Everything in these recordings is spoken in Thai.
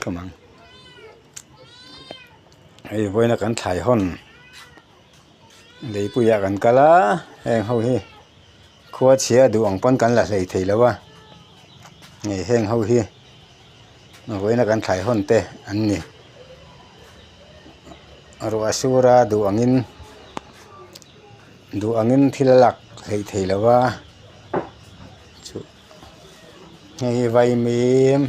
ก็มังไอ้พวกนักกันถ่ายห้อนเดี๋ยวปุยกันกะละแห้งเฮาเฮครัวเชียดูอ่องปนกันละเลยทีแล้วว่านี่แห้งเฮาเฮพวกนักกันถ่ายห้อนเตอันนี้รัวสุราดูอังินที่ละหลักเลยทีแล้วว่าให้ไวมีม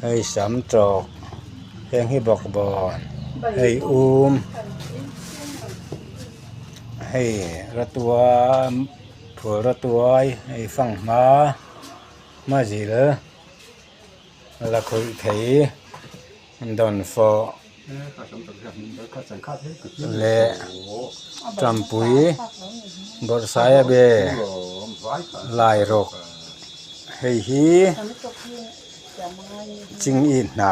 ให้สำตรอกแห้งให้บอกบอนให้ให้ระตัวผัวระตัวให้ฟังมาสิเลยแล้วคุยไทยดอนฟอและจำปุยบทสายเบลายรกให้ฮีจิงอินนะ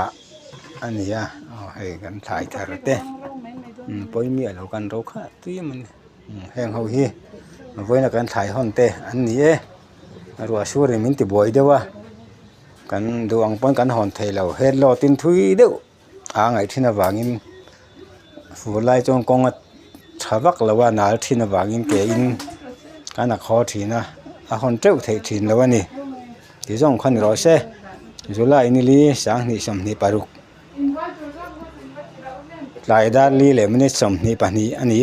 อันนี้เอาให้กันถ่ายทาร์เต้ปอยมีอะไรกันเราค่ะที่มันแห้งเฮาฮีมาไว้ในการถ่ายห้องเต้อันนี้รัวชัวร์มินติบอยเดียวว่ากันดูอังปนกันหอนไทยเราเฮ็ดรอตินทุยเดียวไงที่น่ะวางินฟูไลจงกงชาวักแล้วว่านาที่น่ะวางินเกอินกันน่ะขอทีนะหอนเจ้าไทยทีแล้วว่านี่ที่จงคันรอเซจุลาอินลีสังนิสมนิปารุกหลายด้านลีเลยมันนี่สมนิปานีอันนี้